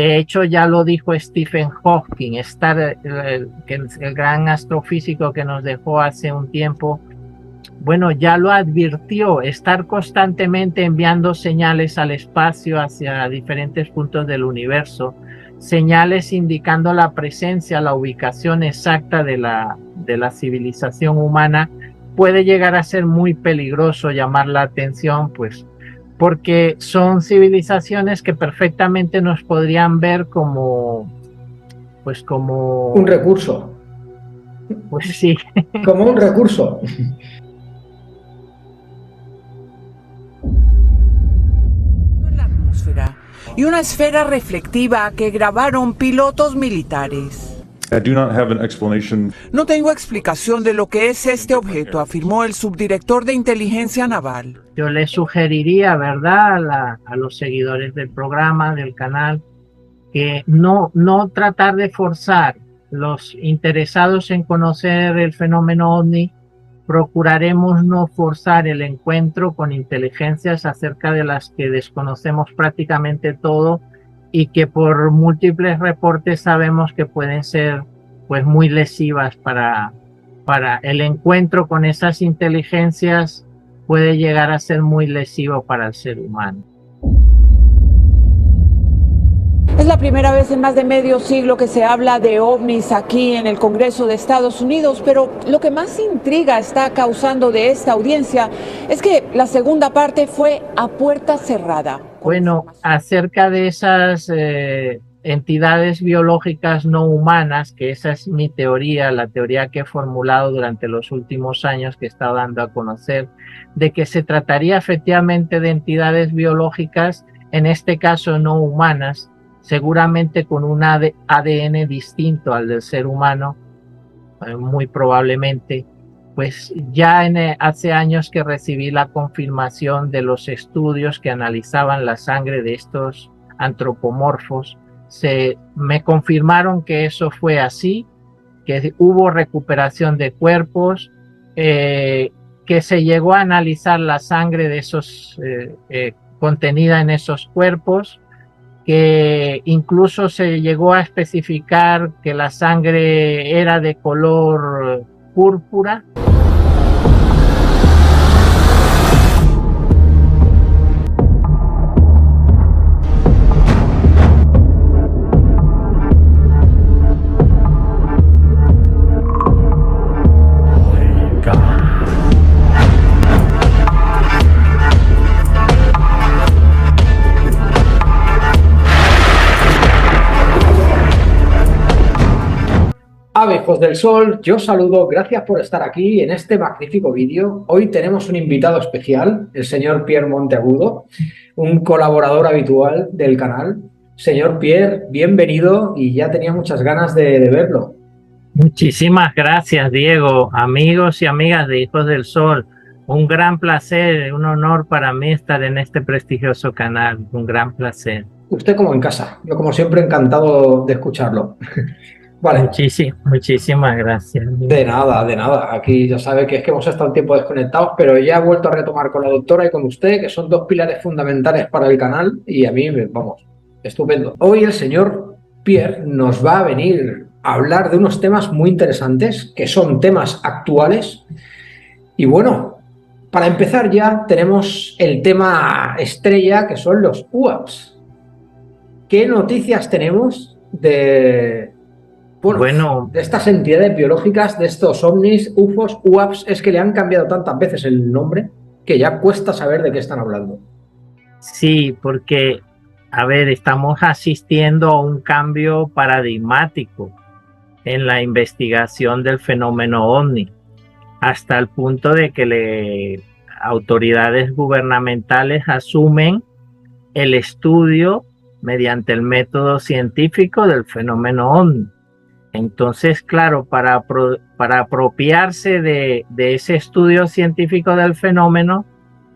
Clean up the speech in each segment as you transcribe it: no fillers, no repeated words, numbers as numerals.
De hecho, ya lo dijo Stephen Hawking, el gran astrofísico que nos dejó hace un tiempo. Bueno, ya lo advirtió, estar constantemente enviando señales al espacio hacia diferentes puntos del universo, señales indicando la presencia, la ubicación exacta de la civilización humana, puede llegar a ser muy peligroso, llamar la atención, pues, porque son civilizaciones que perfectamente nos podrían ver como, pues como... Un recurso. Pues sí. Como un recurso. En la atmósfera y una esfera reflectiva que grabaron pilotos militares. No tengo explicación de lo que es este objeto, afirmó el subdirector de inteligencia naval. Yo le sugeriría, ¿verdad?, a los seguidores del programa, del canal, que no tratar de forzar. Los interesados en conocer el fenómeno OVNI, procuraremos no forzar el encuentro con inteligencias acerca de las que desconocemos prácticamente todo y que por múltiples reportes sabemos que pueden ser, pues, muy lesivas para el encuentro con esas inteligencias. Puede llegar a ser muy lesivo para el ser humano. Es la primera vez en más de medio siglo que se habla de ovnis aquí en el Congreso de Estados Unidos, pero lo que más intriga está causando de esta audiencia es que la segunda parte fue a puerta cerrada. Bueno, acerca de esas entidades biológicas no humanas, que esa es mi teoría, la teoría que he formulado durante los últimos años, que he estado dando a conocer, de que se trataría efectivamente de entidades biológicas, en este caso no humanas, seguramente con un ADN distinto al del ser humano, muy probablemente. Pues ya hace años que recibí la confirmación de los estudios que analizaban la sangre de estos antropomorfos. Me confirmaron que eso fue así, que hubo recuperación de cuerpos, que se llegó a analizar la sangre de esos contenida en esos cuerpos, que incluso se llegó a especificar que la sangre era de color púrpura. Hijos del Sol, yo os saludo, gracias por estar aquí en este magnífico vídeo. Hoy tenemos un invitado especial, el señor Pierre Monteagudo, un colaborador habitual del canal. Señor Pierre, bienvenido y ya tenía muchas ganas de verlo. Muchísimas gracias, Diego, amigos y amigas de Hijos del Sol. Un gran placer, un honor para mí estar en este prestigioso canal, un gran placer. Usted como en casa, yo como siempre encantado de escucharlo. Vale. Muchísimas gracias. De nada. Aquí ya sabe que es que hemos estado un tiempo desconectados, pero ya he vuelto a retomar con la doctora y con usted, que son dos pilares fundamentales para el canal y a mí, vamos, estupendo. Hoy el señor Pierre nos va a venir a hablar de unos temas muy interesantes, que son temas actuales. Y bueno, para empezar ya tenemos el tema estrella, que son los UAPs. ¿Qué noticias tenemos de estas entidades biológicas, de estos ovnis, UFOs, UAPs? Es que le han cambiado tantas veces el nombre que ya cuesta saber de qué están hablando. Sí, porque, a ver, estamos asistiendo a un cambio paradigmático en la investigación del fenómeno OVNI, hasta el punto de que autoridades gubernamentales asumen el estudio mediante el método científico del fenómeno OVNI. Entonces, claro, para apropiarse de ese estudio científico del fenómeno,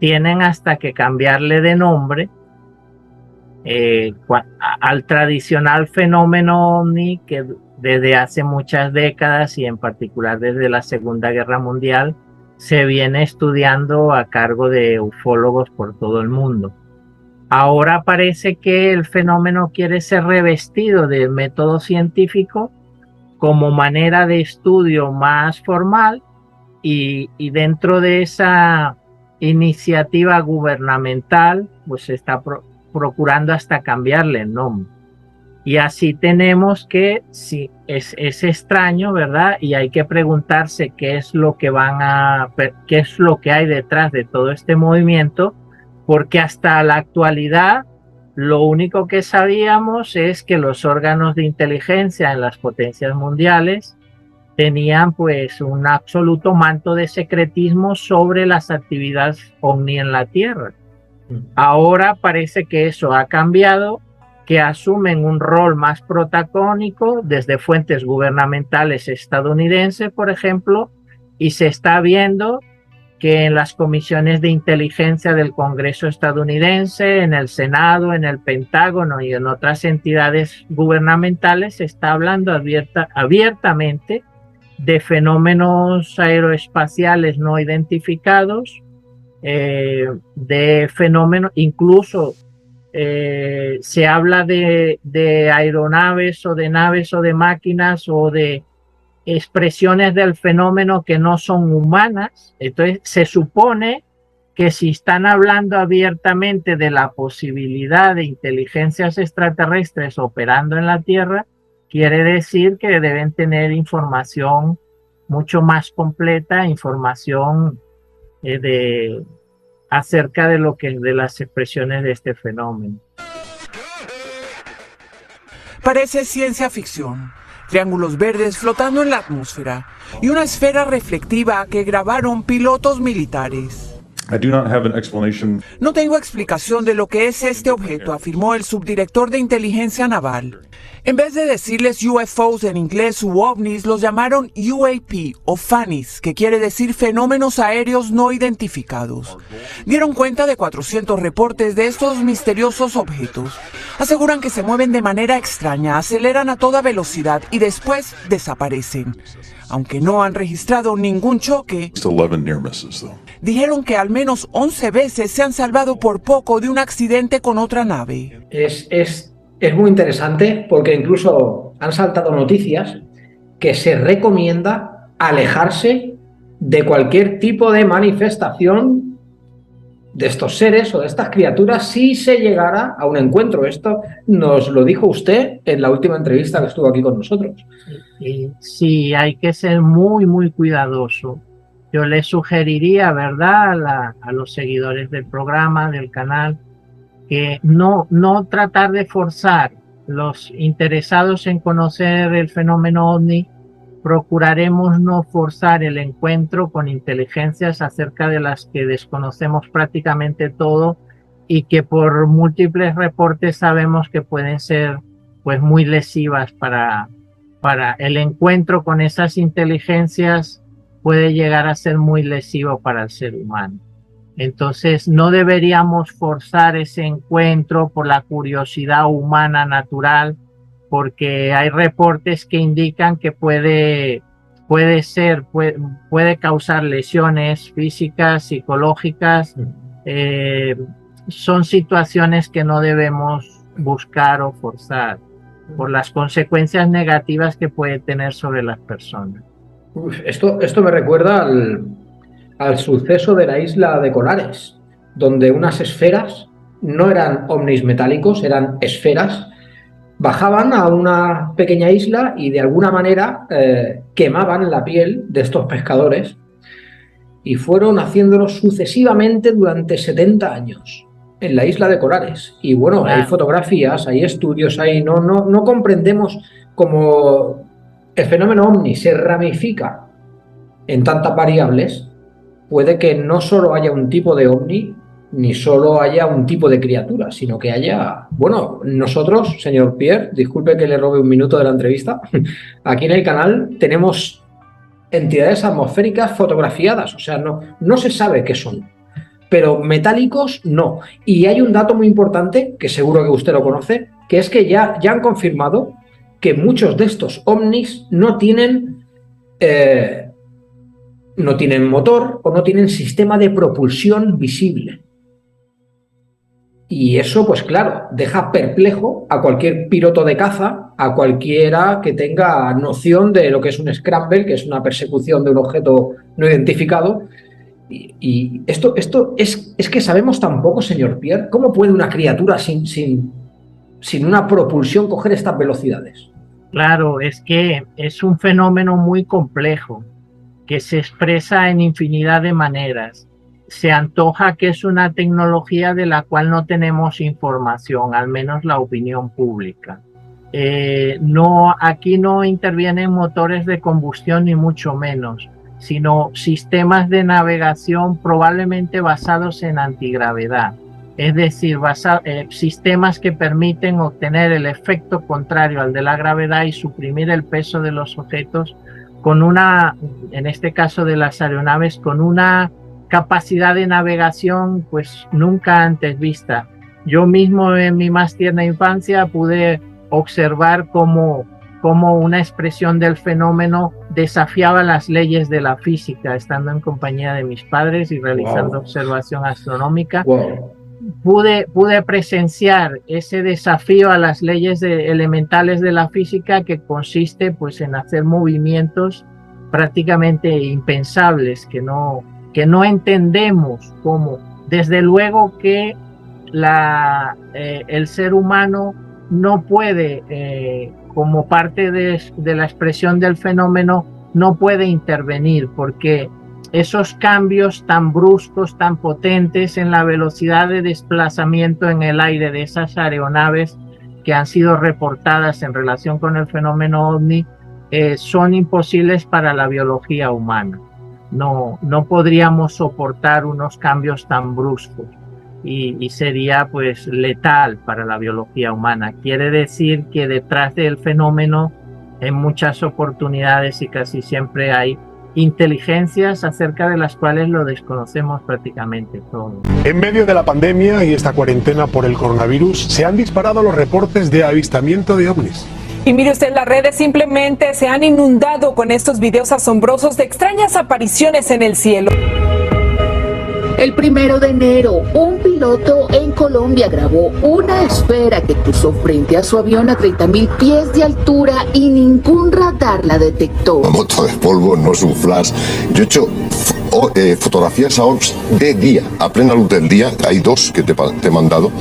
tienen hasta que cambiarle de nombre al tradicional fenómeno OVNI, que desde hace muchas décadas y en particular desde la Segunda Guerra Mundial se viene estudiando a cargo de ufólogos por todo el mundo. Ahora parece que el fenómeno quiere ser revestido de método científico como manera de estudio más formal y dentro de esa iniciativa gubernamental pues se está procurando hasta cambiarle el nombre. Y así tenemos que, sí, es extraño, ¿verdad? Y hay que preguntarse qué es lo que qué es lo que hay detrás de todo este movimiento, porque hasta la actualidad lo único que sabíamos es que los órganos de inteligencia en las potencias mundiales tenían pues un absoluto manto de secretismo sobre las actividades ovni en la Tierra. Ahora parece que eso ha cambiado, que asumen un rol más protagónico desde fuentes gubernamentales estadounidenses, por ejemplo, y se está viendo que en las comisiones de inteligencia del Congreso estadounidense, en el Senado, en el Pentágono y en otras entidades gubernamentales se está hablando abiertamente de fenómenos aeroespaciales no identificados, de fenómenos, incluso se habla de aeronaves o de naves o de máquinas o de expresiones del fenómeno que no son humanas. Entonces se supone que si están hablando abiertamente de la posibilidad de inteligencias extraterrestres operando en la Tierra, quiere decir que deben tener información mucho más completa, información acerca de de las expresiones de este fenómeno. Parece ciencia ficción. Triángulos verdes flotando en la atmósfera y una esfera reflectiva que grabaron pilotos militares. No tengo explicación de lo que es este objeto, afirmó el subdirector de inteligencia naval. En vez de decirles UFOs en inglés u ovnis, los llamaron UAP o FANIs, que quiere decir fenómenos aéreos no identificados. Dieron cuenta de 400 reportes de estos misteriosos objetos. Aseguran que se mueven de manera extraña, aceleran a toda velocidad y después desaparecen. Aunque no han registrado ningún choque, dijeron que al menos 11 veces se han salvado por poco de un accidente con otra nave. Es muy interesante porque incluso han saltado noticias que se recomienda alejarse de cualquier tipo de manifestación de estos seres o de estas criaturas si se llegara a un encuentro. Esto nos lo dijo usted en la última entrevista que estuvo aquí con nosotros. Sí, hay que ser muy, muy cuidadoso. Yo le sugeriría, ¿verdad?, a los seguidores del programa, del canal, que no tratar de forzar. Los interesados en conocer el fenómeno ovni, procuraremos no forzar el encuentro con inteligencias acerca de las que desconocemos prácticamente todo y que por múltiples reportes sabemos que pueden ser pues muy lesivas para el encuentro con esas inteligencias, puede llegar a ser muy lesivo para el ser humano. Entonces no deberíamos forzar ese encuentro por la curiosidad humana natural, porque hay reportes que indican que puede causar lesiones físicas, psicológicas. Son situaciones que no debemos buscar o forzar por las consecuencias negativas que puede tener sobre las personas. Esto me recuerda al suceso de la isla de Colares, donde unas esferas, no eran ovnis metálicos, eran esferas, bajaban a una pequeña isla y de alguna manera quemaban la piel de estos pescadores y fueron haciéndolo sucesivamente durante 70 años en la isla de Colares. Y bueno, hay fotografías, hay estudios, no comprendemos cómo el fenómeno ovni se ramifica en tantas variables. Puede que no solo haya un tipo de ovni, ni solo haya un tipo de criatura, sino que haya... Bueno, nosotros, señor Pierre, disculpe que le robe un minuto de la entrevista, aquí en el canal tenemos entidades atmosféricas fotografiadas, o sea, no se sabe qué son, pero metálicos no. Y hay un dato muy importante, que seguro que usted lo conoce, que es que ya han confirmado que muchos de estos ovnis no tienen motor o no tienen sistema de propulsión visible. Y eso, pues claro, deja perplejo a cualquier piloto de caza, a cualquiera que tenga noción de lo que es un scramble, que es una persecución de un objeto no identificado. Y esto es que sabemos tan poco, señor Pierre. ¿Cómo puede una criatura sin una propulsión coger estas velocidades? Claro, es que es un fenómeno muy complejo que se expresa en infinidad de maneras. Se antoja que es una tecnología de la cual no tenemos información, al menos la opinión pública. Aquí no intervienen motores de combustión ni mucho menos, sino sistemas de navegación probablemente basados en antigravedad. Es decir, sistemas que permiten obtener el efecto contrario al de la gravedad y suprimir el peso de los objetos con en este caso de las aeronaves, con una capacidad de navegación pues nunca antes vista. Yo mismo en mi más tierna infancia pude observar cómo una expresión del fenómeno desafiaba las leyes de la física, estando en compañía de mis padres y realizando observación astronómica. Pude presenciar ese desafío a las leyes elementales de la física, que consiste pues en hacer movimientos prácticamente impensables que no entendemos cómo. Desde luego que el ser humano no puede, como parte de la expresión del fenómeno, no puede intervenir, porque esos cambios tan bruscos, tan potentes en la velocidad de desplazamiento en el aire de esas aeronaves que han sido reportadas en relación con el fenómeno OVNI, son imposibles para la biología humana. No podríamos soportar unos cambios tan bruscos y sería pues letal para la biología humana. Quiere decir que detrás del fenómeno, en muchas oportunidades y casi siempre, hay inteligencias acerca de las cuales lo desconocemos prácticamente todo. En medio de la pandemia y esta cuarentena por el coronavirus, se han disparado los reportes de avistamiento de ovnis. Y mire usted, las redes simplemente se han inundado con estos videos asombrosos de extrañas apariciones en el cielo. El 1 de enero, un piloto en Colombia grabó una esfera que cruzó frente a su avión a 30.000 pies de altura y ningún radar la detectó. Una moto de polvo no es un flash. Yo he hecho fotografías a orbs de día, a plena luz del día. Hay dos que te he mandado.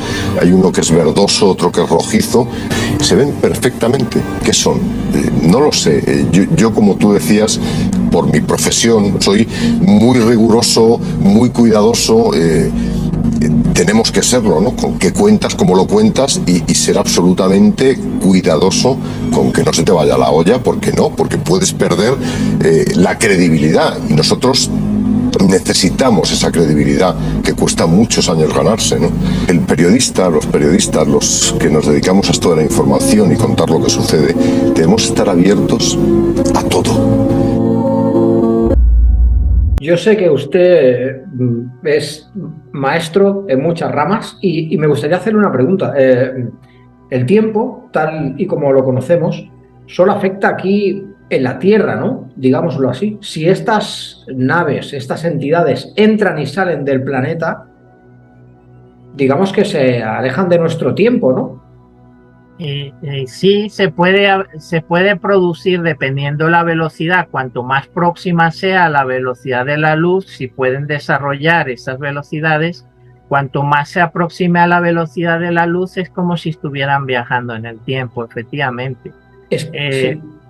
Hay uno que es verdoso, otro que es rojizo. Se ven perfectamente. ¿Qué son? No lo sé. Yo, como tú decías, por mi profesión, soy muy riguroso, muy cuidadoso. Tenemos que serlo, ¿no? Con qué cuentas, cómo lo cuentas y ser absolutamente cuidadoso con que no se te vaya la olla, porque puedes perder la credibilidad, y nosotros necesitamos esa credibilidad que cuesta muchos años ganarse, ¿no? Los periodistas, los que nos dedicamos a esto de la información y contar lo que sucede, debemos estar abiertos a todo. Yo sé que usted es maestro en muchas ramas y me gustaría hacerle una pregunta. El tiempo, tal y como lo conocemos, solo afecta aquí en la Tierra, ¿no? Digámoslo así. Si estas naves, estas entidades entran y salen del planeta, digamos que se alejan de nuestro tiempo, ¿no? Sí, se puede producir dependiendo la velocidad. Cuanto más próxima sea la velocidad de la luz, si pueden desarrollar esas velocidades, cuanto más se aproxime a la velocidad de la luz, es como si estuvieran viajando en el tiempo, efectivamente.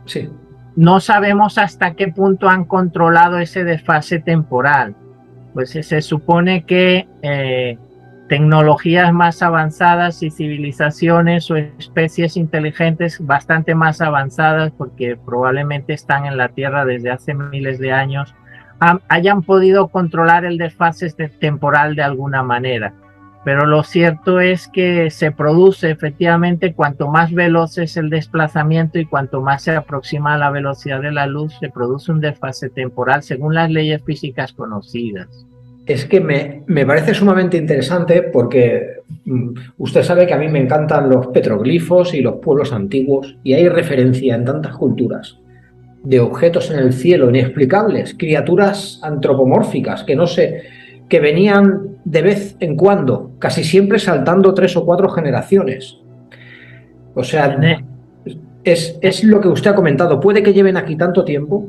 Sí. No sabemos hasta qué punto han controlado ese desfase temporal. Pues se supone que tecnologías más avanzadas y civilizaciones o especies inteligentes bastante más avanzadas, porque probablemente están en la Tierra desde hace miles de años, hayan podido controlar el desfase temporal de alguna manera. Pero lo cierto es que se produce efectivamente, cuanto más veloz es el desplazamiento y cuanto más se aproxima a la velocidad de la luz, se produce un desfase temporal según las leyes físicas conocidas. Es que me parece sumamente interesante porque usted sabe que a mí me encantan los petroglifos y los pueblos antiguos, y hay referencia en tantas culturas de objetos en el cielo inexplicables, criaturas antropomórficas que que venían de vez en cuando, casi siempre saltando 3 o 4 generaciones. O sea, es lo que usted ha comentado. ¿Puede que lleven aquí tanto tiempo?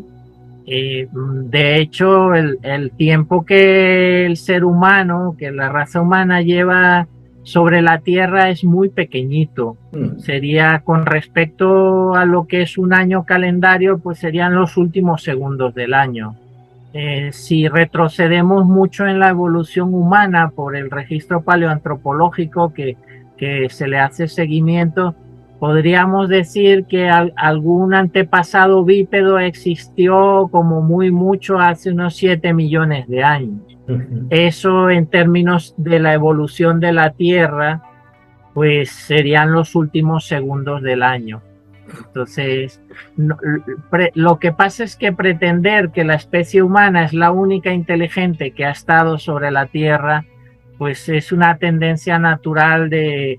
De hecho, el tiempo que el ser humano, que la raza humana lleva sobre la Tierra es muy pequeñito. Sería, con respecto a lo que es un año calendario, pues serían los últimos segundos del año. Si retrocedemos mucho en la evolución humana por el registro paleoantropológico que se le hace seguimiento, podríamos decir que algún antepasado bípedo existió como muy mucho hace unos 7 millones de años. Eso, en términos de la evolución de la Tierra, pues serían los últimos segundos del año. Entonces, lo que pasa es que pretender que la especie humana es la única inteligente que ha estado sobre la Tierra, pues es una tendencia natural de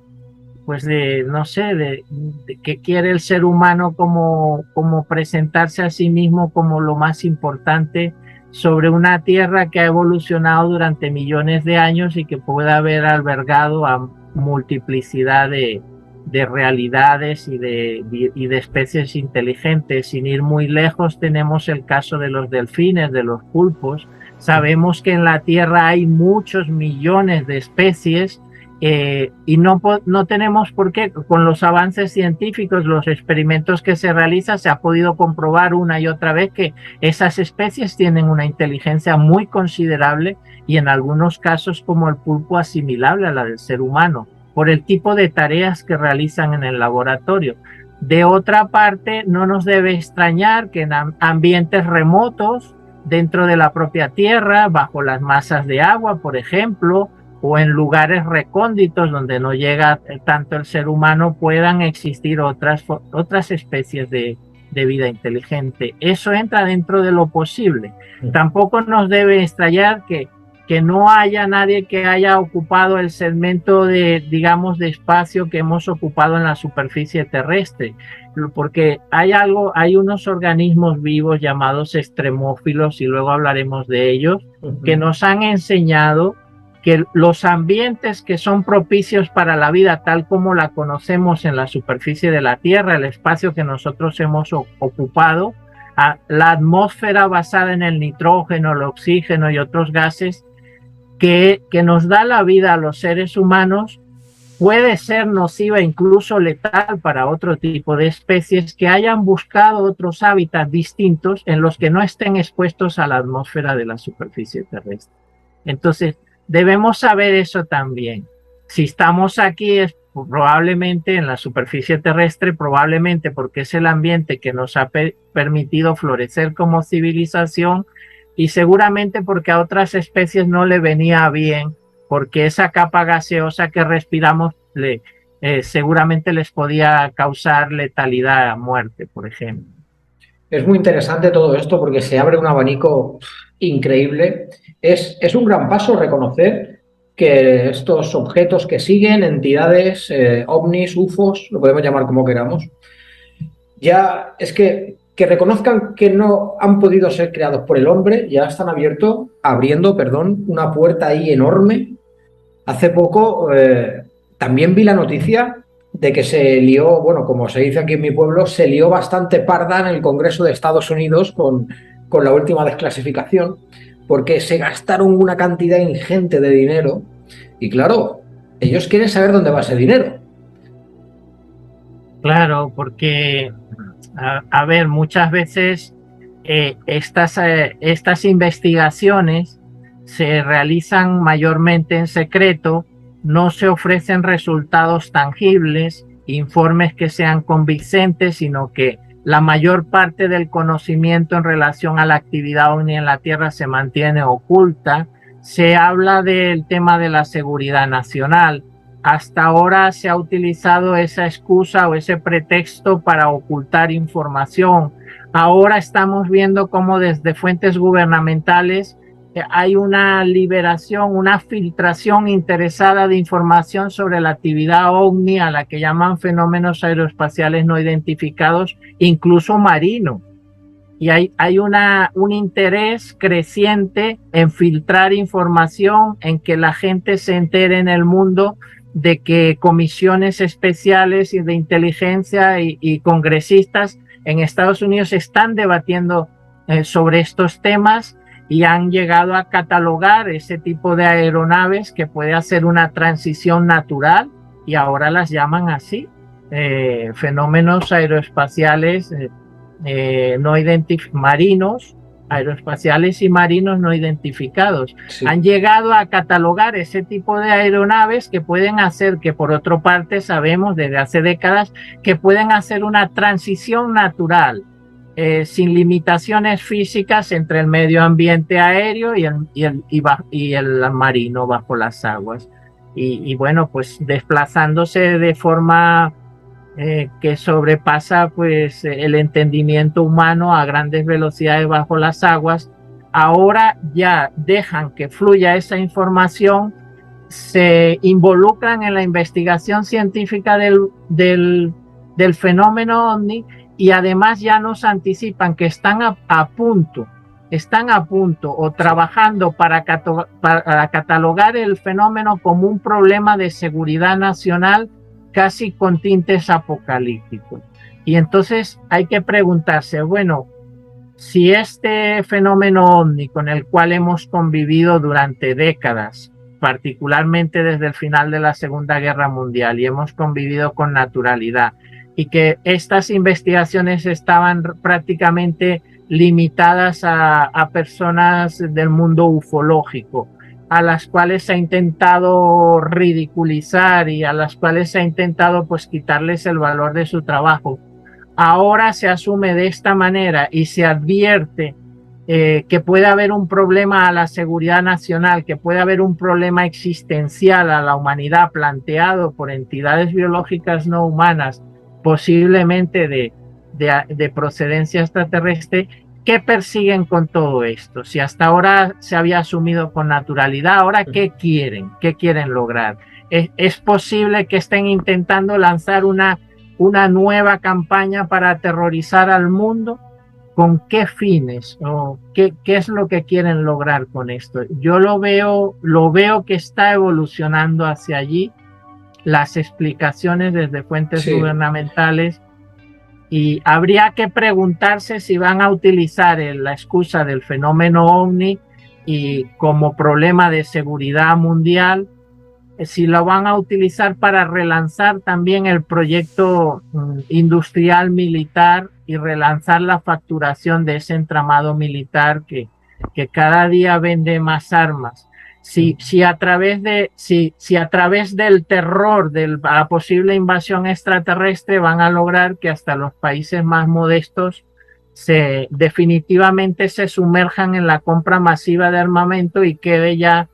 que quiere el ser humano como presentarse a sí mismo como lo más importante sobre una Tierra que ha evolucionado durante millones de años y que puede haber albergado a multiplicidad de realidades y de especies inteligentes. Sin ir muy lejos, tenemos el caso de los delfines, de los pulpos. Sabemos que en la Tierra hay muchos millones de especies y no tenemos por qué. Con los avances científicos, los experimentos que se realizan, se ha podido comprobar una y otra vez que esas especies tienen una inteligencia muy considerable y en algunos casos, como el pulpo, asimilable a la del ser humano, por el tipo de tareas que realizan en el laboratorio. De otra parte, no nos debe extrañar que en ambientes remotos, dentro de la propia Tierra, bajo las masas de agua, por ejemplo, o en lugares recónditos donde no llega tanto el ser humano, puedan existir otras especies de vida inteligente. Eso entra dentro de lo posible. Tampoco nos debe extrañar que no haya nadie que haya ocupado el segmento de espacio que hemos ocupado en la superficie terrestre, porque hay unos organismos vivos llamados extremófilos, y luego hablaremos de ellos, que nos han enseñado que los ambientes que son propicios para la vida, tal como la conocemos en la superficie de la Tierra, el espacio que nosotros hemos ocupado, la atmósfera basada en el nitrógeno, el oxígeno y otros gases que nos da la vida a los seres humanos, puede ser nociva, incluso letal, para otro tipo de especies que hayan buscado otros hábitats distintos en los que no estén expuestos a la atmósfera de la superficie terrestre. Entonces, debemos saber eso también. Si estamos aquí es probablemente en la superficie terrestre, probablemente porque es el ambiente que nos ha permitido florecer como civilización, y seguramente porque a otras especies no le venía bien, porque esa capa gaseosa que respiramos seguramente les podía causar letalidad, muerte, por ejemplo. Es muy interesante todo esto porque se abre un abanico increíble. Es un gran paso reconocer que estos objetos que siguen, entidades, ovnis, UFOs, lo podemos llamar como queramos, ya es que reconozcan que no han podido ser creados por el hombre, ya están abriendo, una puerta ahí enorme. Hace poco también vi la noticia de que se lió, bueno, como se dice aquí en mi pueblo, se lió bastante parda en el Congreso de Estados Unidos con la última desclasificación, porque se gastaron una cantidad ingente de dinero y, claro, ellos quieren saber dónde va ese dinero. Claro, porque, a ver, muchas veces estas investigaciones se realizan mayormente en secreto, no se ofrecen resultados tangibles, informes que sean convincentes, sino que la mayor parte del conocimiento en relación a la actividad ovni en la Tierra se mantiene oculta. Se habla del tema de la seguridad nacional. Hasta ahora se ha utilizado esa excusa o ese pretexto para ocultar información. Ahora estamos viendo cómo desde fuentes gubernamentales hay una liberación, una filtración interesada de información sobre la actividad ovni, a la que llaman fenómenos aeroespaciales no identificados, incluso marino. y hay un interés creciente en filtrar información, en que la gente se entere en el mundo de que comisiones especiales y de inteligencia y congresistas en Estados Unidos están debatiendo sobre estos temas y han llegado a catalogar ese tipo de aeronaves que puede hacer una transición natural, y ahora las llaman así, fenómenos aeroespaciales marinos, aeroespaciales y marinos no identificados. Sí. Han llegado a catalogar ese tipo de aeronaves que pueden hacer, que por otra parte sabemos desde hace décadas, que pueden hacer una transición natural, sin limitaciones físicas entre el medio ambiente aéreo y el marino bajo las aguas. Y bueno, pues desplazándose de forma que sobrepasa pues el entendimiento humano a grandes velocidades bajo las aguas. Ahora ya dejan que fluya esa información, se involucran en la investigación científica del fenómeno OVNI, y además ya nos anticipan que están a punto o trabajando para catalogar el fenómeno como un problema de seguridad nacional, casi con tintes apocalípticos. Y entonces hay que preguntarse, bueno, si este fenómeno OVNI con el cual hemos convivido durante décadas, particularmente desde el final de la Segunda Guerra Mundial, y hemos convivido con naturalidad, y que estas investigaciones estaban prácticamente limitadas a personas del mundo ufológico, a las cuales se ha intentado ridiculizar y a las cuales se ha intentado pues quitarles el valor de su trabajo. Ahora se asume de esta manera y se advierte que puede haber un problema a la seguridad nacional, que puede haber un problema existencial a la humanidad planteado por entidades biológicas no humanas, posiblemente de procedencia extraterrestre. ¿Qué persiguen con todo esto? Si hasta ahora se había asumido con naturalidad, ¿ahora qué quieren? ¿Qué quieren lograr? ¿Es posible que estén intentando lanzar una nueva campaña para aterrorizar al mundo? ¿Con qué fines? ¿O qué es lo que quieren lograr con esto? Yo lo veo que está evolucionando hacia allí, las explicaciones desde fuentes gubernamentales, y habría que preguntarse si van a utilizar la excusa del fenómeno OVNI y como problema de seguridad mundial, si lo van a utilizar para relanzar también el proyecto industrial militar y relanzar la facturación de ese entramado militar que cada día vende más armas. Si a través del terror de la posible invasión extraterrestre van a lograr que hasta los países más modestos definitivamente se sumerjan en la compra masiva de armamento y quede ya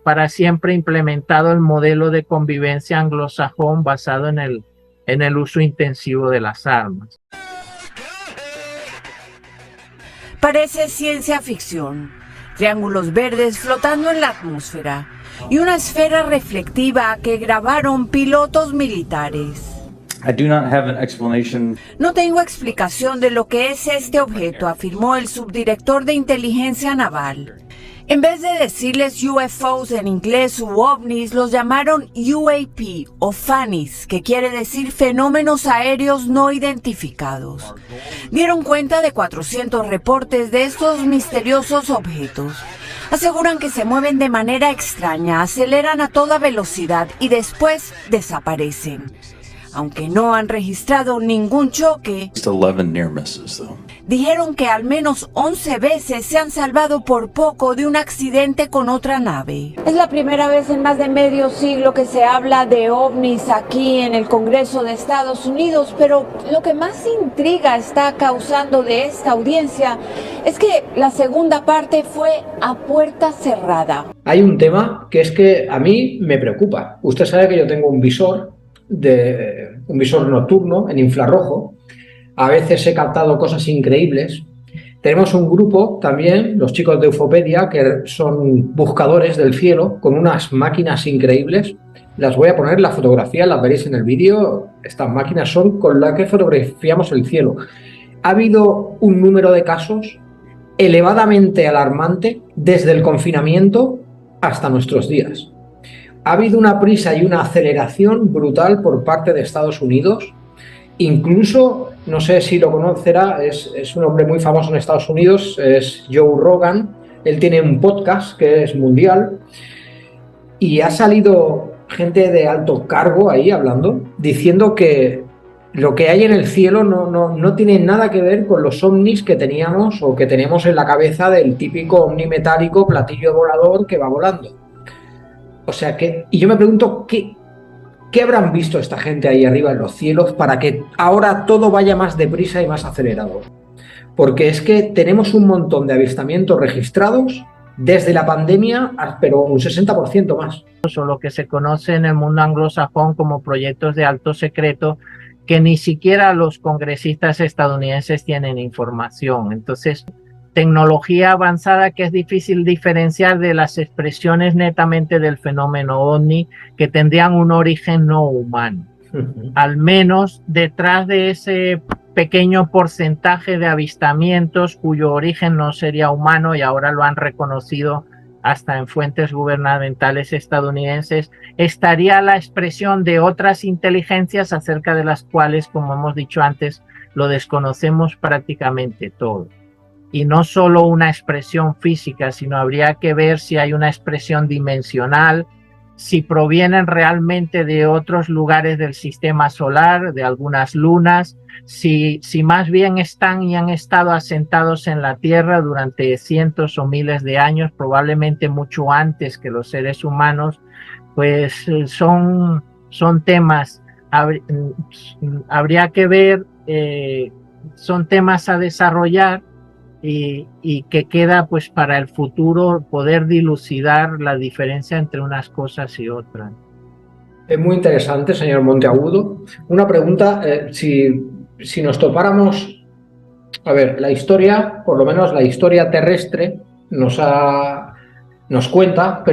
para siempre implementado el modelo de convivencia anglosajón basado en el uso intensivo de las armas. Parece ciencia ficción. Triángulos verdes flotando en la atmósfera y una esfera reflectiva que grabaron pilotos militares. No tengo explicación de lo que es este objeto, afirmó el subdirector de inteligencia naval. En vez de decirles UFOs en inglés u ovnis, los llamaron UAP o FANIs, que quiere decir fenómenos aéreos no identificados. Dieron cuenta de 400 reportes de estos misteriosos objetos. Aseguran que se mueven de manera extraña, aceleran a toda velocidad y después desaparecen. Aunque no han registrado ningún choque, dijeron que al menos 11 veces se han salvado por poco de un accidente con otra nave. Es la primera vez en más de medio siglo que se habla de ovnis aquí en el Congreso de Estados Unidos, pero lo que más intriga está causando de esta audiencia es que la segunda parte fue a puerta cerrada. Hay un tema que es que a mí me preocupa. Usted sabe que yo tengo un visor nocturno en infrarrojo. A veces he captado cosas increíbles. Tenemos un grupo también, los chicos de Ufopedia, que son buscadores del cielo con unas máquinas increíbles. Las voy a poner, la fotografía, las veréis en el vídeo. Estas máquinas son con las que fotografiamos el cielo. ha habido un número de casos elevadamente alarmante desde el confinamiento hasta nuestros días. Ha habido una prisa y una aceleración brutal por parte de Estados Unidos. Incluso, no sé si lo conocerá, es un hombre muy famoso en Estados Unidos, es Joe Rogan. Él tiene un podcast que es mundial y ha salido gente de alto cargo ahí hablando, diciendo que lo que hay en el cielo no tiene nada que ver con los ovnis que teníamos o que tenemos en la cabeza del típico ovni metálico platillo volador que va volando. O sea que, y yo me pregunto, ¿qué habrán visto esta gente ahí arriba en los cielos para que ahora todo vaya más deprisa y más acelerado? Porque es que tenemos un montón de avistamientos registrados desde la pandemia, pero un 60% más. O lo que se conoce en el mundo anglosajón como proyectos de alto secreto, que ni siquiera los congresistas estadounidenses tienen información. Entonces, tecnología avanzada que es difícil diferenciar de las expresiones netamente del fenómeno ovni que tendrían un origen no humano. Al menos detrás de ese pequeño porcentaje de avistamientos cuyo origen no sería humano, y ahora lo han reconocido hasta en fuentes gubernamentales estadounidenses, estaría la expresión de otras inteligencias acerca de las cuales, como hemos dicho antes, lo desconocemos prácticamente todo. Y no solo una expresión física, sino habría que ver si hay una expresión dimensional, si provienen realmente de otros lugares del sistema solar, de algunas lunas, si más bien están y han estado asentados en la Tierra durante cientos o miles de años, probablemente mucho antes que los seres humanos, pues son temas, habría que ver, son temas a desarrollar y que queda pues para el futuro poder dilucidar la diferencia entre unas cosas y otras. Es muy interesante, señor Monteagudo. Una pregunta, si nos topáramos, a ver, la historia, por lo menos la historia terrestre, nos cuenta,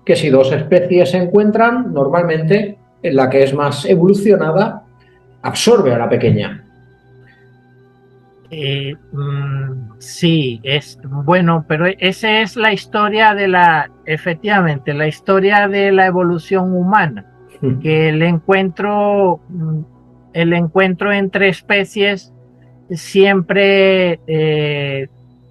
que si dos especies se encuentran, normalmente la que es más evolucionada absorbe a la pequeña. Sí, es bueno, pero esa es la historia efectivamente, la historia de la evolución humana, que el encuentro entre especies siempre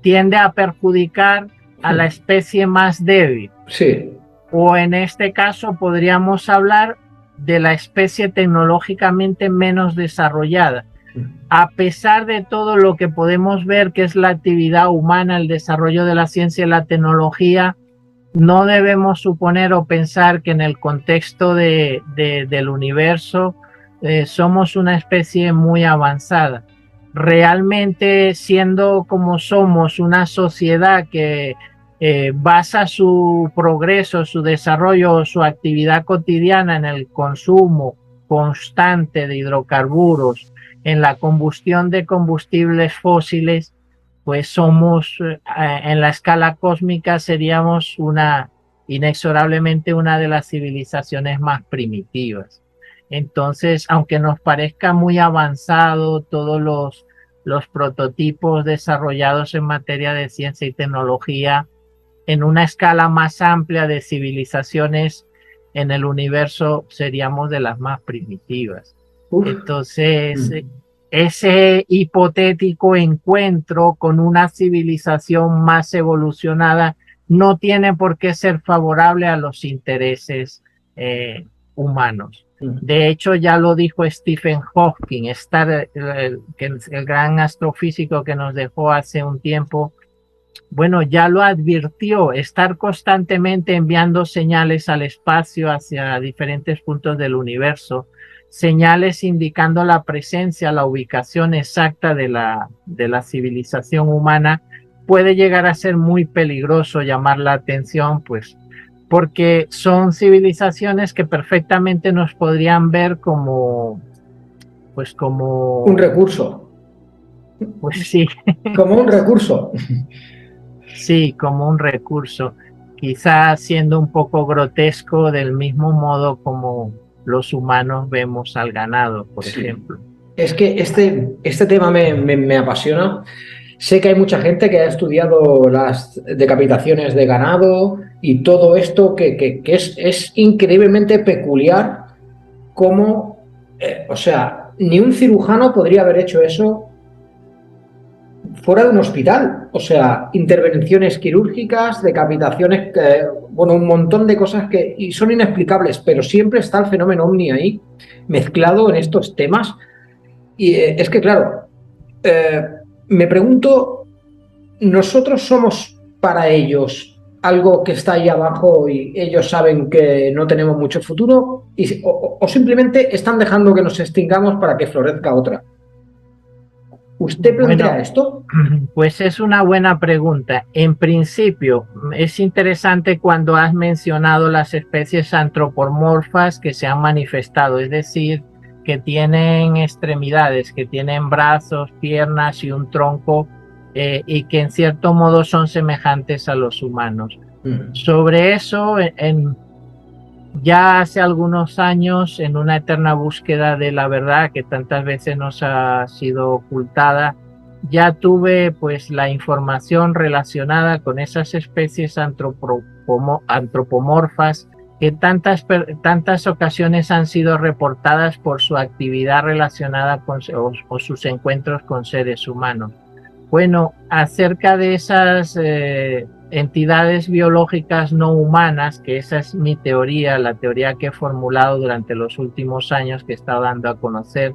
tiende a perjudicar a la especie más débil. Sí. O en este caso podríamos hablar de la especie tecnológicamente menos desarrollada. A pesar de todo lo que podemos ver que es la actividad humana, el desarrollo de la ciencia y la tecnología, no debemos suponer o pensar que en el contexto del universo somos una especie muy avanzada. Realmente, siendo como somos una sociedad que basa su progreso, su desarrollo, su actividad cotidiana en el consumo constante de hidrocarburos, en la combustión de combustibles fósiles, pues somos, en la escala cósmica seríamos inexorablemente una de las civilizaciones más primitivas. Entonces, aunque nos parezca muy avanzado todos los prototipos desarrollados en materia de ciencia y tecnología, en una escala más amplia de civilizaciones en el universo seríamos de las más primitivas. Entonces, ese hipotético encuentro con una civilización más evolucionada no tiene por qué ser favorable a los intereses humanos. De hecho, ya lo dijo Stephen Hawking, el gran astrofísico que nos dejó hace un tiempo. Bueno, ya lo advirtió, estar constantemente enviando señales al espacio hacia diferentes puntos del universo, señales indicando la presencia, la ubicación exacta de la civilización humana, puede llegar a ser muy peligroso, llamar la atención, pues, porque son civilizaciones que perfectamente nos podrían ver como un recurso. Pues sí. Como un recurso. Sí, como un recurso, quizás siendo un poco grotesco del mismo modo como los humanos vemos al ganado, por ejemplo. Es que este tema me apasiona. Sé que hay mucha gente que ha estudiado las decapitaciones de ganado y todo esto que es increíblemente peculiar cómo, o sea, ni un cirujano podría haber hecho eso fuera de un hospital. O sea, intervenciones quirúrgicas, decapitaciones, bueno, un montón de cosas y son inexplicables, pero siempre está el fenómeno ovni ahí mezclado en estos temas. Y es que, claro, me pregunto, ¿nosotros somos para ellos algo que está ahí abajo y ellos saben que no tenemos mucho futuro? ¿O simplemente están dejando que nos extingamos para que florezca otra? ¿Usted plantea esto? Pues es una buena pregunta. En principio, es interesante cuando has mencionado las especies antropomorfas que se han manifestado, es decir, que tienen extremidades, que tienen brazos, piernas y un tronco, y que en cierto modo son semejantes a los humanos. Sobre eso, ya hace algunos años, en una eterna búsqueda de la verdad que tantas veces nos ha sido ocultada, ya tuve pues la información relacionada con esas especies antropomorfas que tantas ocasiones han sido reportadas por su actividad relacionada con o sus encuentros con seres humanos. Bueno, acerca de esas entidades biológicas no humanas, que esa es mi teoría, la teoría que he formulado durante los últimos años, que he estado dando a conocer,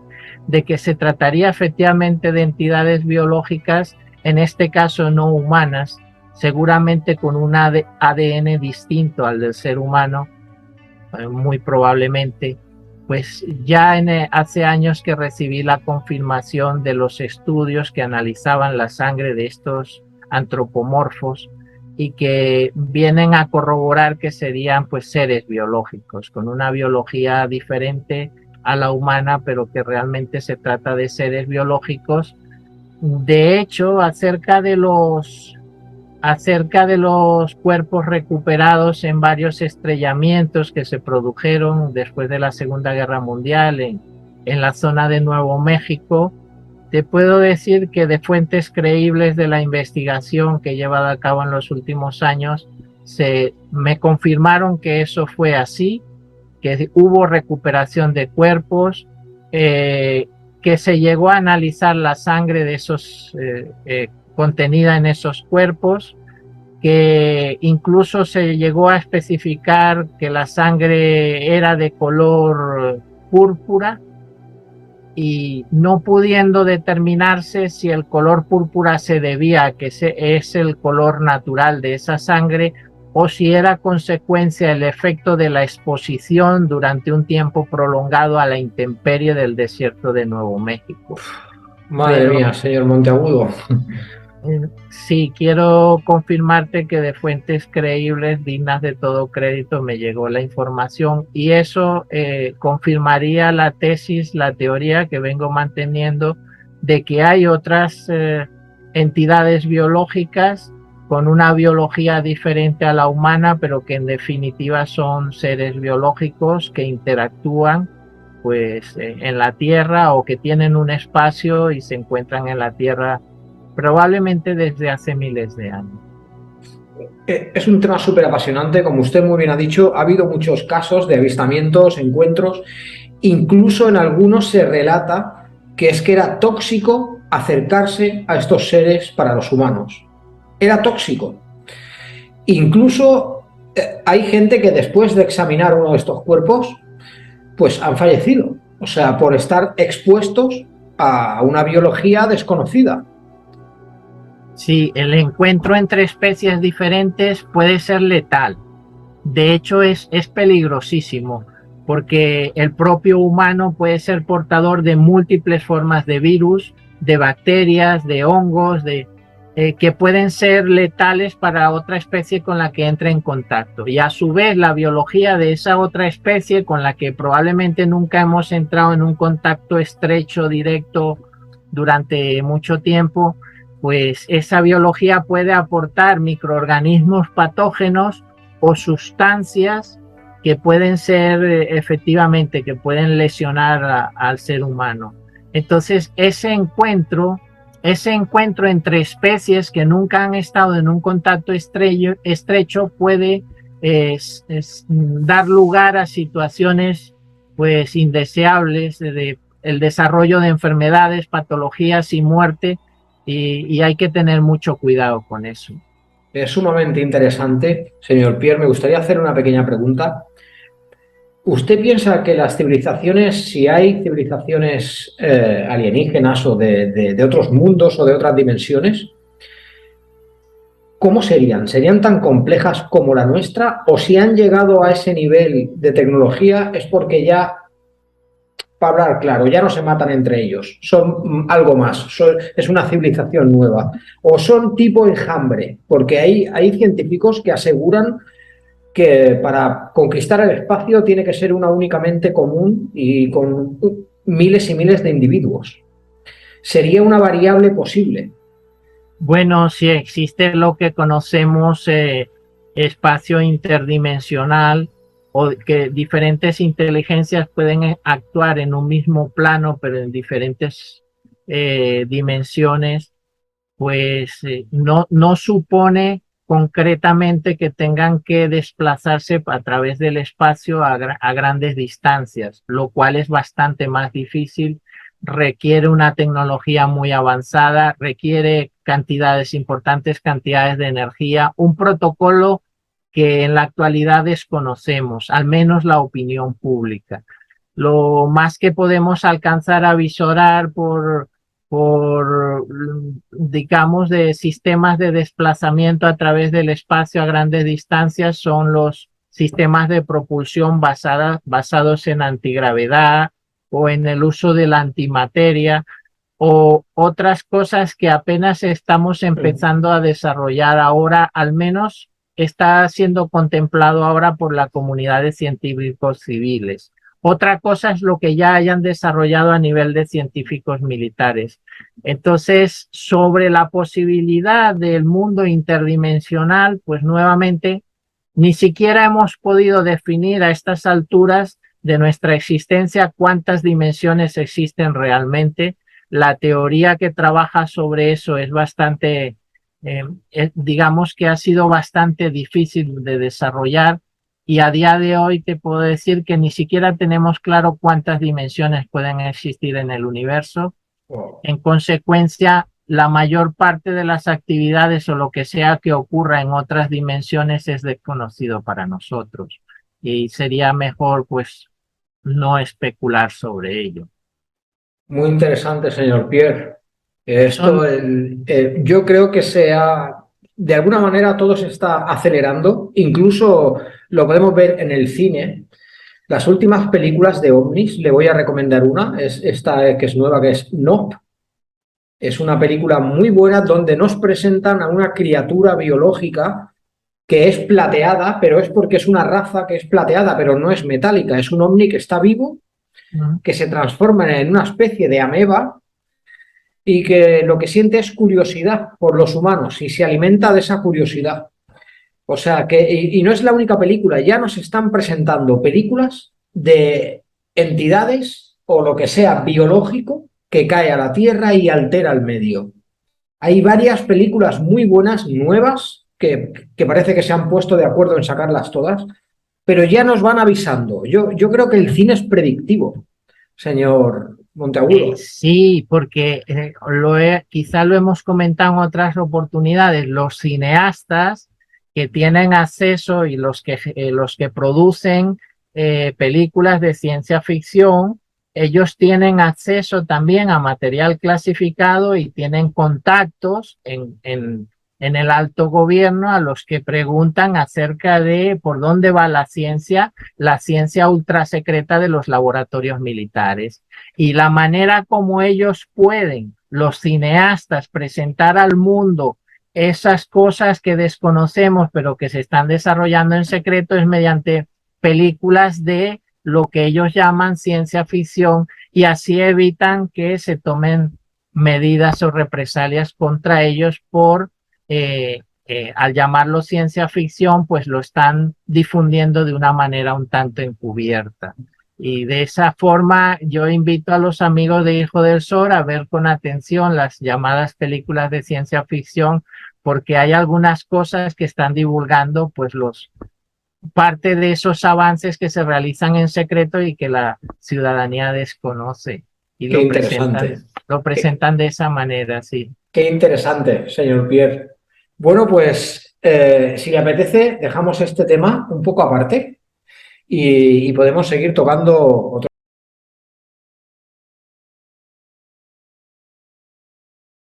de que se trataría efectivamente de entidades biológicas, en este caso no humanas, seguramente con un ADN distinto al del ser humano, muy probablemente. Pues ya hace años que recibí la confirmación de los estudios que analizaban la sangre de estos antropomorfos y que vienen a corroborar que serían pues seres biológicos, con una biología diferente a la humana, pero que realmente se trata de seres biológicos. De hecho, acerca de los cuerpos recuperados en varios estrellamientos que se produjeron después de la Segunda Guerra Mundial en la zona de Nuevo México, te puedo decir que de fuentes creíbles de la investigación que he llevado a cabo en los últimos años, me confirmaron que eso fue así, que hubo recuperación de cuerpos, que se llegó a analizar la sangre de esos contenida en esos cuerpos, que incluso se llegó a especificar que la sangre era de color púrpura, y no pudiendo determinarse si el color púrpura se debía a que es el color natural de esa sangre o si era consecuencia del efecto de la exposición durante un tiempo prolongado a la intemperie del desierto de Nuevo México. Madre mía, señor Monteagudo. Sí, quiero confirmarte que de fuentes creíbles, dignas de todo crédito, me llegó la información y eso confirmaría la tesis, la teoría que vengo manteniendo de que hay otras entidades biológicas con una biología diferente a la humana, pero que en definitiva son seres biológicos que interactúan pues en la Tierra o que tienen un espacio y se encuentran en la Tierra probablemente desde hace miles de años. Es un tema súper apasionante, como usted muy bien ha dicho, ha habido muchos casos de avistamientos, encuentros, incluso en algunos se relata que era tóxico acercarse a estos seres para los humanos. Era tóxico. Incluso hay gente que después de examinar uno de estos cuerpos, pues han fallecido, o sea, por estar expuestos a una biología desconocida. Sí, el encuentro entre especies diferentes puede ser letal. De hecho, es peligrosísimo, porque el propio humano puede ser portador de múltiples formas de virus, de bacterias, de hongos, que pueden ser letales para otra especie con la que entre en contacto. Y a su vez, la biología de esa otra especie con la que probablemente nunca hemos entrado en un contacto estrecho, directo, durante mucho tiempo, pues esa biología puede aportar microorganismos patógenos o sustancias que pueden ser efectivamente, que pueden lesionar al ser humano. Entonces, ese encuentro entre especies que nunca han estado en un contacto estrecho puede dar lugar a situaciones pues indeseables de el desarrollo de enfermedades, patologías y muerte, y hay que tener mucho cuidado con eso. Es sumamente interesante, señor Pierre. Me gustaría hacer una pequeña pregunta. ¿Usted piensa que las civilizaciones, si hay civilizaciones alienígenas o de otros mundos o de otras dimensiones, ¿cómo serían? ¿Serían tan complejas como la nuestra? ¿O si han llegado a ese nivel de tecnología es porque ya, para hablar claro, ya no se matan entre ellos, son algo más, es una civilización nueva? ¿O son tipo enjambre? Porque hay científicos que aseguran que para conquistar el espacio tiene que ser una única mente común y con miles y miles de individuos. ¿Sería una variable posible? Bueno, sí existe lo que conocemos espacio interdimensional, o que diferentes inteligencias pueden actuar en un mismo plano, pero en diferentes dimensiones, pues no supone concretamente que tengan que desplazarse a través del espacio a grandes distancias, lo cual es bastante más difícil, requiere una tecnología muy avanzada, requiere importantes cantidades de energía, un protocolo que en la actualidad desconocemos, al menos la opinión pública. Lo más que podemos alcanzar a visorar por digamos, de sistemas de desplazamiento a través del espacio a grandes distancias son los sistemas de propulsión basados en antigravedad o en el uso de la antimateria, o otras cosas que apenas estamos empezando a desarrollar ahora, al menos está siendo contemplado ahora por la comunidad de científicos civiles. Otra cosa es lo que ya hayan desarrollado a nivel de científicos militares. Entonces, sobre la posibilidad del mundo interdimensional, pues nuevamente, ni siquiera hemos podido definir a estas alturas de nuestra existencia cuántas dimensiones existen realmente. La teoría que trabaja sobre eso es bastante, digamos que ha sido bastante difícil de desarrollar, y a día de hoy te puedo decir que ni siquiera tenemos claro cuántas dimensiones pueden existir en el universo. En consecuencia, la mayor parte de las actividades o lo que sea que ocurra en otras dimensiones es desconocido para nosotros, y sería mejor pues no especular sobre ello. Muy interesante, señor Pierre. Yo creo que de alguna manera todo se está acelerando, incluso lo podemos ver en el cine. Las últimas películas de ovnis, le voy a recomendar una, es esta que es nueva, que es Nope. Es una película muy buena donde nos presentan a una criatura biológica que es plateada, pero es porque es una raza que es plateada, pero no es metálica. Es un ovni que está vivo, que se transforma en una especie de ameba y que lo que siente es curiosidad por los humanos y se alimenta de esa curiosidad. O sea, y no es la única película, ya nos están presentando películas de entidades o lo que sea biológico que cae a la Tierra y altera el medio. Hay varias películas muy buenas, nuevas, que parece que se han puesto de acuerdo en sacarlas todas, pero ya nos van avisando. Yo creo que el cine es predictivo, señor Monteagudo. Sí, porque quizá lo hemos comentado en otras oportunidades, los cineastas que tienen acceso y los que producen películas de ciencia ficción, ellos tienen acceso también a material clasificado y tienen contactos en el alto gobierno a los que preguntan acerca de por dónde va la ciencia ultra secreta de los laboratorios militares. Y la manera como ellos pueden, los cineastas, presentar al mundo esas cosas que desconocemos pero que se están desarrollando en secreto es mediante películas de lo que ellos llaman ciencia ficción, y así evitan que se tomen medidas o represalias contra ellos por, al llamarlo ciencia ficción, pues lo están difundiendo de una manera un tanto encubierta. Y de esa forma yo invito a los amigos de Hijo del Sol a ver con atención las llamadas películas de ciencia ficción, porque hay algunas cosas que están divulgando pues parte de esos avances que se realizan en secreto y que la ciudadanía desconoce. Y Qué interesante. Lo presentan de esa manera, sí. Qué interesante, señor Pierre. Bueno, pues si le apetece, dejamos este tema un poco aparte y podemos seguir tocando otro.